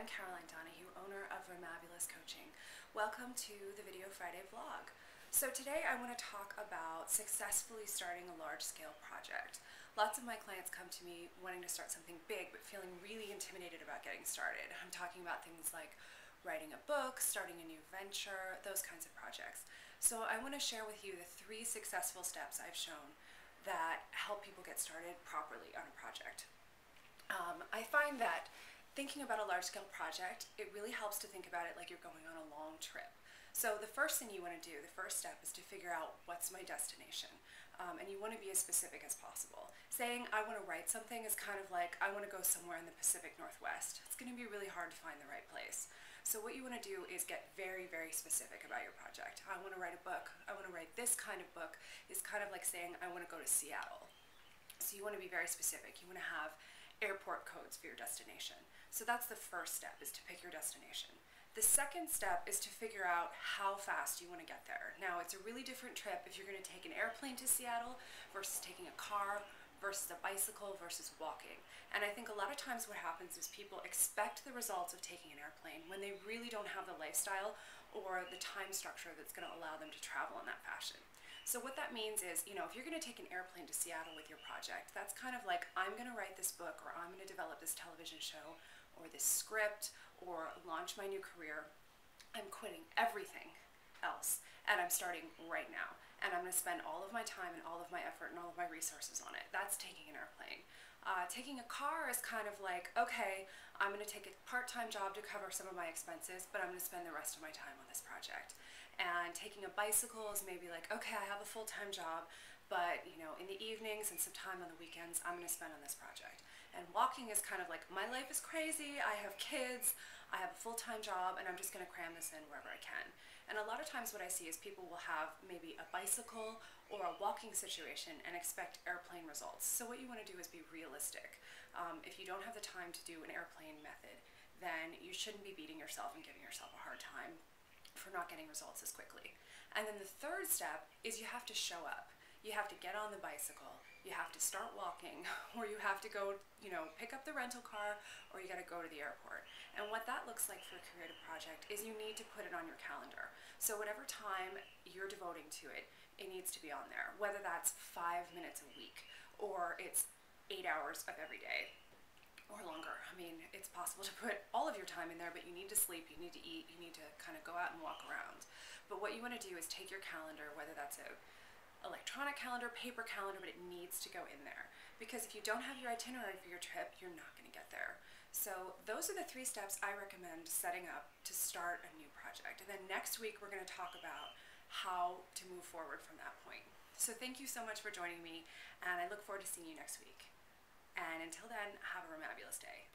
I'm Caroline Donahue, owner of Remabulous Coaching. Welcome to the Video Friday vlog. So today I want to talk about successfully starting a large-scale project. Lots of my clients come to me wanting to start something big but feeling really intimidated about getting started. I'm talking about things like writing a book, starting a new venture, those kinds of projects. So I want to share with you the 3 successful steps I've shown that help people get started properly on a project. I find that thinking about a large-scale project, it really helps to think about it like you're going on a long trip. So the first thing you want to do, the first step, is to figure out what's my destination. And you want to be as specific as possible. Saying I want to write something is kind of like I want to go somewhere in the Pacific Northwest. It's going to be really hard to find the right place. So what you want to do is get very, very specific about your project. I want to write a book. I want to write this kind of book is kind of like saying I want to go to Seattle. So you want to be very specific. You want to have airport codes for your destination. So that's the first step, is to pick your destination. The second step is to figure out how fast you want to get there. Now, it's a really different trip if you're going to take an airplane to Seattle versus taking a car versus a bicycle versus walking. And I think a lot of times what happens is people expect the results of taking an airplane when they really don't have the lifestyle or the time structure that's going to allow them to travel in that fashion. So what that means is, if you're going to take an airplane to Seattle with your project, that's kind of like, I'm going to write this book, or I'm going to develop this television show, or this script, or launch my new career. I'm quitting everything else, and I'm starting right now. And I'm going to spend all of my time and all of my effort and all of my resources on it. That's taking an airplane. Taking a car is kind of like, okay, I'm going to take a part-time job to cover some of my expenses, but I'm going to spend the rest of my time on this project. And taking a bicycle is maybe like, okay, I have a full-time job, but in the evenings and some time on the weekends, I'm going to spend on this project. And walking is kind of like, my life is crazy, I have kids, I have a full-time job, and I'm just going to cram this in wherever I can. And a lot of times what I see is people will have maybe a bicycle or a walking situation and expect airplane results. So what you want to do is be realistic. If you don't have the time to do an airplane method, then you shouldn't be beating yourself and giving yourself a hard time for not getting results as quickly. And then the third step is you have to show up. You have to get on the bicycle, you have to start walking, or you have to go, pick up the rental car, or you got to go to the airport. And what that looks like for a creative project is you need to put it on your calendar. So whatever time you're devoting to it, it needs to be on there, whether that's 5 minutes a week, or it's 8 hours of every day, or longer. I mean, it's possible to put all of your time in there, but you need to sleep, you need to eat, you need to kind of go out and walk around. But what you want to do is take your calendar, whether that's a electronic calendar, paper calendar, but it needs to go in there. Because if you don't have your itinerary for your trip, you're not going to get there. So those are the 3 steps I recommend setting up to start a new project. And then next week we're going to talk about how to move forward from that point. So thank you so much for joining me, and I look forward to seeing you next week. And until then, have a remabulous day.